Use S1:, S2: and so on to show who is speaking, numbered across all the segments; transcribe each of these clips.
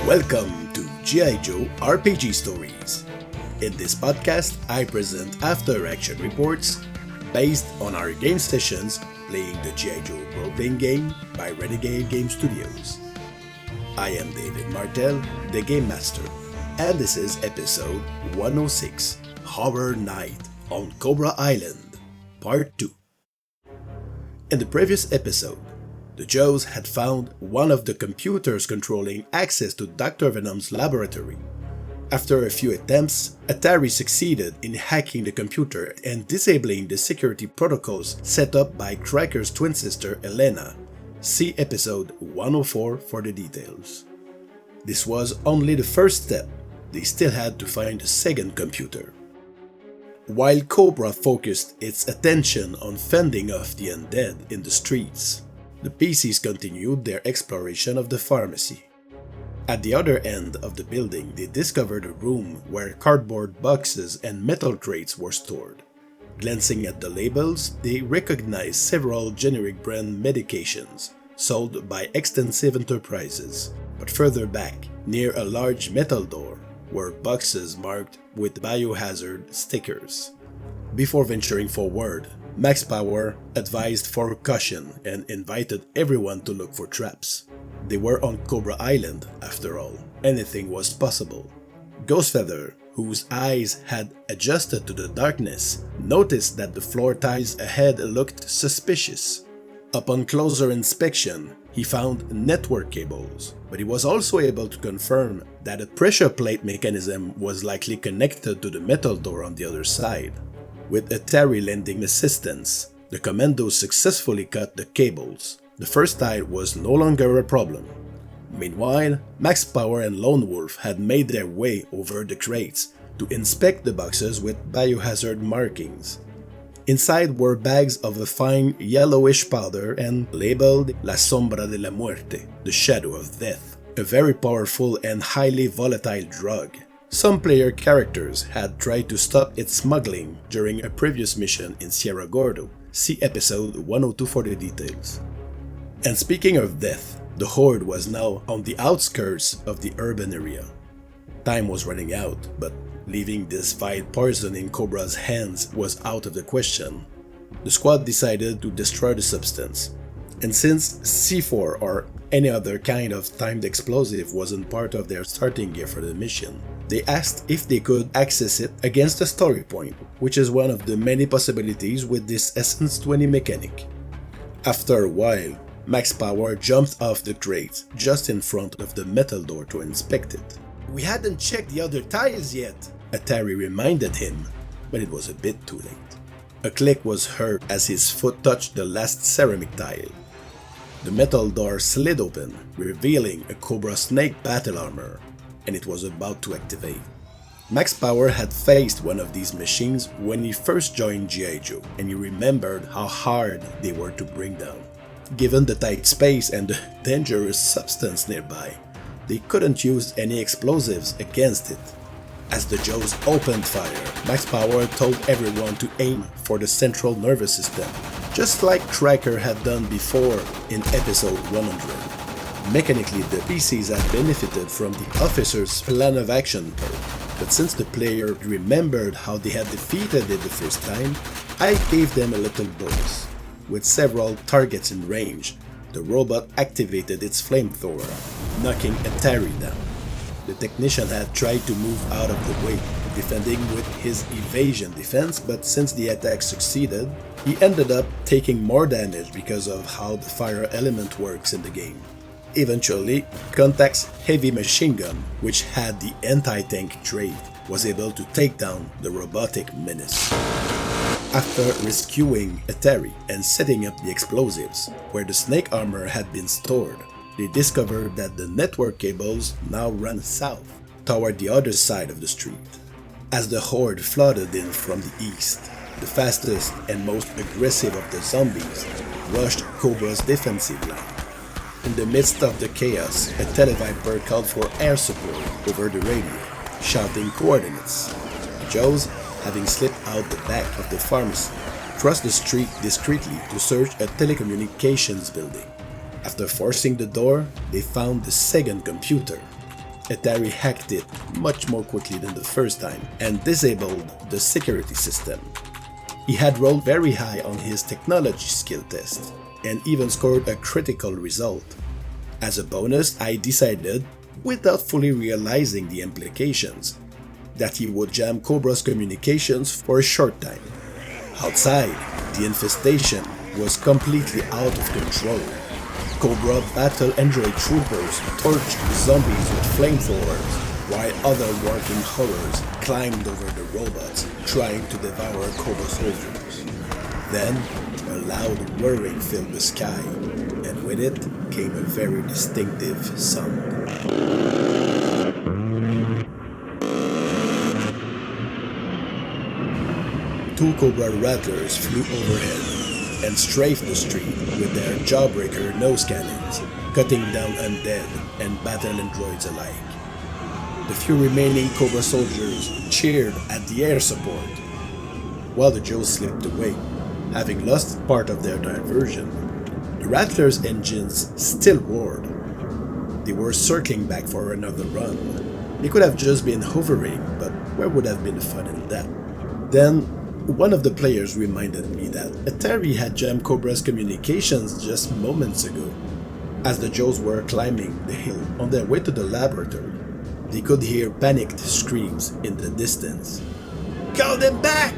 S1: Welcome to G.I. Joe RPG Stories. In this podcast, I present after-action reports based on our game sessions playing the G.I. Joe role-playing game by Renegade Game Studios. I am David Martel, the Game Master, and this is episode 106, Horror Night on Cobra Island, Part 2. In the previous episode, the Joes had found one of the computers controlling access to Doctor Venom's laboratory. After a few attempts, Atari succeeded in hacking the computer and disabling the security protocols set up by Cracker's twin sister Elena. See episode 104 for the details. This was only the first step. They still had to find a second computer. While Cobra focused its attention on fending off the undead in the streets, the PCs continued their exploration of the pharmacy. At the other end of the building, they discovered a room where cardboard boxes and metal crates were stored. Glancing at the labels, they recognized several generic brand medications sold by extensive enterprises, but further back, near a large metal door, were boxes marked with biohazard stickers. Before venturing forward, Max Power advised for caution and invited everyone to look for traps. They were on Cobra Island, after all. Anything was possible. Ghostfeather, whose eyes had adjusted to the darkness, noticed that the floor tiles ahead looked suspicious. Upon closer inspection, he found network cables, but he was also able to confirm that a pressure plate mechanism was likely connected to the metal door on the other side. With Atari lending assistance, the commandos successfully cut the cables. The first tile was no longer a problem. Meanwhile, Max Power and Lone Wolf had made their way over the crates to inspect the boxes with biohazard markings. Inside were bags of a fine yellowish powder and labeled La Sombra de la Muerte, the Shadow of Death, a very powerful and highly volatile drug. Some player characters had tried to stop its smuggling during a previous mission in Sierra Gordo. See episode 102 for the details. And speaking of death, the Horde was now on the outskirts of the urban area. Time was running out, but leaving this vile poison in Cobra's hands was out of the question. The squad decided to destroy the substance. And since C4 or any other kind of timed explosive wasn't part of their starting gear for the mission, they asked if they could access it against a story point, which is one of the many possibilities with this Essence 20 mechanic. After a while, Max Power jumped off the crate just in front of the metal door to inspect it. "We hadn't checked the other tiles yet," Atari reminded him, but it was a bit too late. A click was heard as his foot touched the last ceramic tile. The metal door slid open, revealing a Cobra Snake battle armor, and it was about to activate. Max Power had faced one of these machines when he first joined G.I. Joe, and he remembered how hard they were to bring down. Given the tight space and the dangerous substance nearby, they couldn't use any explosives against it. As the Joes opened fire, Max Power told everyone to aim for the central nervous system, just like Cracker had done before in episode 100. Mechanically, the PCs had benefited from the officer's plan of action perk, but since the player remembered how they had defeated it the first time, I gave them a little bonus. With several targets in range, the robot activated its flamethrower, knocking Atari down. The technician had tried to move out of the way, defending with his evasion defense, but since the attack succeeded, he ended up taking more damage because of how the fire element works in the game. Eventually, Contact's heavy machine gun, which had the anti-tank trait, was able to take down the robotic menace. After rescuing Atari and setting up the explosives where the snake armor had been stored, they discovered that the network cables now ran south, toward the other side of the street. As the Horde flooded in from the east, the fastest and most aggressive of the zombies rushed Cobra's defensive line. In the midst of the chaos, a televiper called for air support over the radio, shouting coordinates. The Joes, having slipped out the back of the pharmacy, crossed the street discreetly to search a telecommunications building. After forcing the door, they found the second computer. Atari hacked it much more quickly than the first time and disabled the security system. He had rolled very high on his technology skill test and even scored a critical result. As a bonus, I decided, without fully realizing the implications, that he would jam Cobra's communications for a short time. Outside, the infestation was completely out of control. Cobra battle android troopers torched zombies with flamethrowers, while other working horrors climbed over the robots, trying to devour Cobra soldiers. Then, a loud whirring filled the sky, and with it came a very distinctive sound. Two Cobra Rattlers flew overhead and strafed the street with their jawbreaker nose cannons, cutting down undead and battle androids alike. The few remaining Cobra soldiers cheered at the air support, while the Joes slipped away, having lost part of their diversion. The Rattlers' engines still roared. They were circling back for another run. They could have just been hovering, but where would have been the fun in that? Then, one of the players reminded me that Atari had jammed Cobra's communications just moments ago. As the Joes were climbing the hill on their way to the laboratory, they could hear panicked screams in the distance. "Call them back!"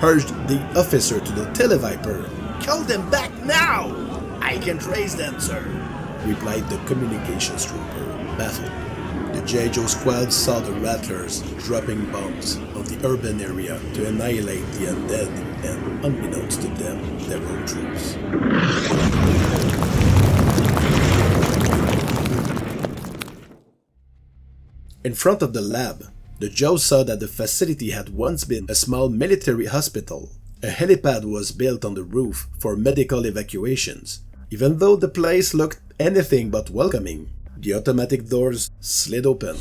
S1: urged the officer to the Televiper. "Call them back now!" "I can trace them, sir," replied the communications trooper, baffled. The G.I. Joe squad saw the Rattlers dropping bombs on the urban area to annihilate the undead, and unbeknownst to them, their own troops. In front of the lab, the Joes saw that the facility had once been a small military hospital. A helipad was built on the roof for medical evacuations. Even though the place looked anything but welcoming, the automatic doors slid open.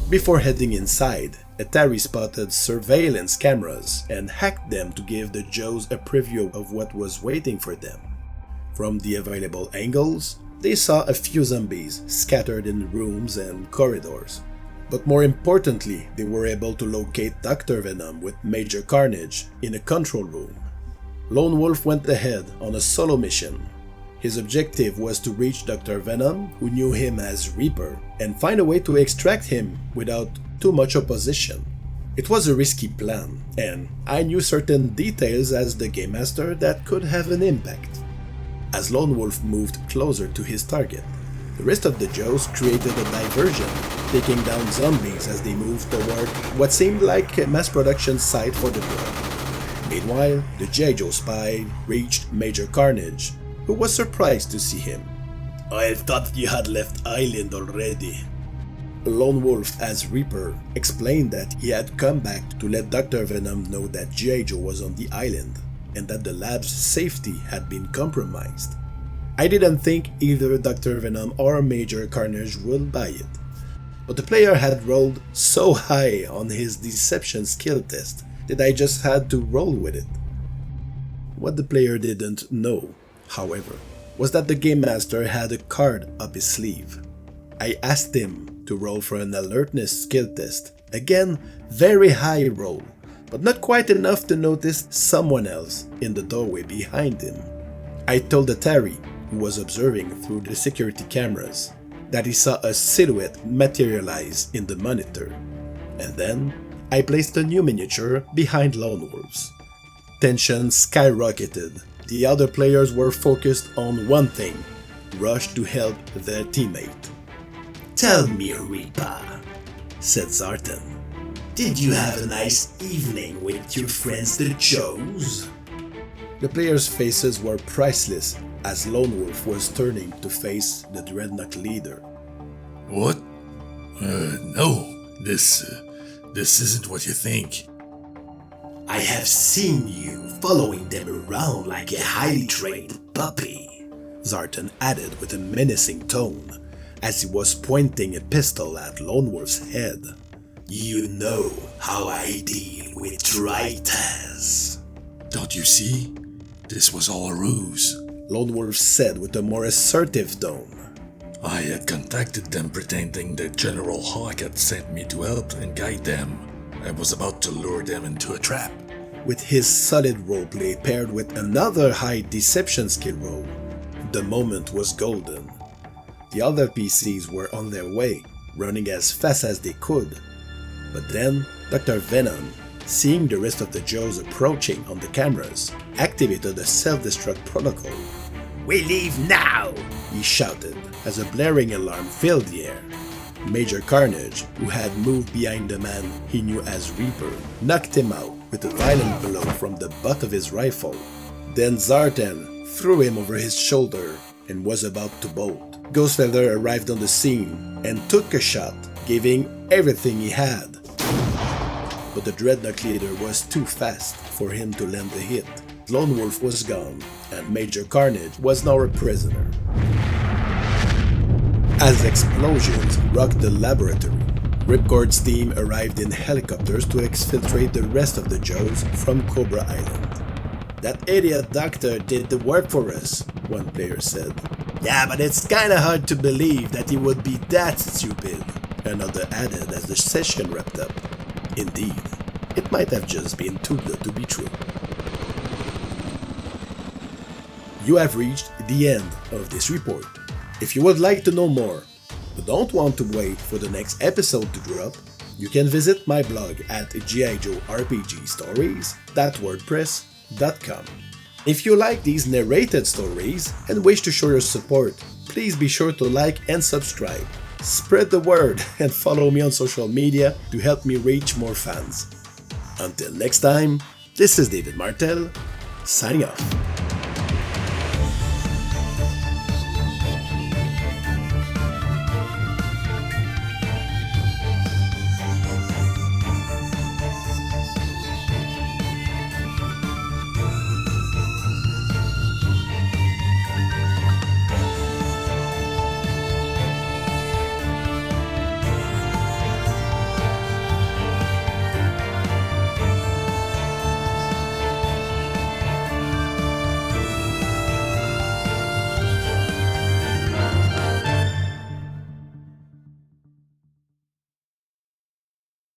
S1: Before heading inside, Atari spotted surveillance cameras and hacked them to give the Joes a preview of what was waiting for them. From the available angles, they saw a few zombies scattered in rooms and corridors. But more importantly, they were able to locate Doctor Venom with Major Carnage in a control room. Lone Wolf went ahead on a solo mission. His objective was to reach Doctor Venom, who knew him as Reaper, and find a way to extract him without too much opposition. It was a risky plan, and I knew certain details as the Game Master that could have an impact. As Lone Wolf moved closer to his target, the rest of the Joes created a diversion, taking down zombies as they moved toward what seemed like a mass production site for the drug. Meanwhile, the G.I. Joe spy reached Major Carnage, who was surprised to see him. "I thought you had left Island already." Lone Wolf as Reaper explained that he had come back to let Dr. Venom know that G.I. Joe was on the island and that the lab's safety had been compromised. I didn't think either Dr. Venom or Major Carnage would buy it, but the player had rolled so high on his deception skill test that I just had to roll with it. What the player didn't know, however, was that the Game Master had a card up his sleeve. I asked him to roll for an alertness skill test. Again, very high roll, but not quite enough to notice someone else in the doorway behind him. I told Atari, who was observing through the security cameras, that he saw a silhouette materialize in the monitor. And then, I placed a new miniature behind Lone Wolf's. Tension skyrocketed. The other players were focused on one thing: rush to help their teammate. "Tell me, Reaper," said Zartan, "did you have a nice evening with your friends the Joes?" The players' faces were priceless as Lone Wolf was turning to face the Dreadnought leader.
S2: "What? No, this isn't what you think."
S1: "I have seen you following them around like a highly trained puppy," Zartan added with a menacing tone as he was pointing a pistol at Lone Wolf's head. "You know how I deal with traitors."
S2: "Don't you see? This was all a ruse,"
S1: Lone Wolf said with a more assertive tone.
S2: I had contacted them pretending that General Hawk had sent me to help and guide them. I was about to lure them into a trap.
S1: With his solid roleplay paired with another high deception skill roll, the moment was golden. The other PCs were on their way, running as fast as they could. But then, Doctor Venom, seeing the rest of the Joes approaching on the cameras, activated a self-destruct protocol. "We leave now!" he shouted as a blaring alarm filled the air. Major Carnage, who had moved behind the man he knew as Reaper, knocked him out with a violent blow from the butt of his rifle. Then Zartan threw him over his shoulder and was about to bolt. Ghostfeather arrived on the scene and took a shot, giving everything he had. But the Dreadnought leader was too fast for him to land the hit. Lone Wolf was gone, and Major Carnage was now a prisoner. As explosions rocked the laboratory, Ripcord's team arrived in helicopters to exfiltrate the rest of the Joes from Cobra Island. "That idiot doctor did the work for us," one player said. "Yeah, but it's kinda hard to believe that he would be that stupid," another added as the session wrapped up. Indeed, it might have just been too good to be true. You have reached the end of this report. If you would like to know more, but don't want to wait for the next episode to drop, you can visit my blog at gijoRPGstories.wordpress.com. If you like these narrated stories and wish to show your support, please be sure to like and subscribe. Spread the word and follow me on social media to help me reach more fans. Until next time, this is David Martel, signing off.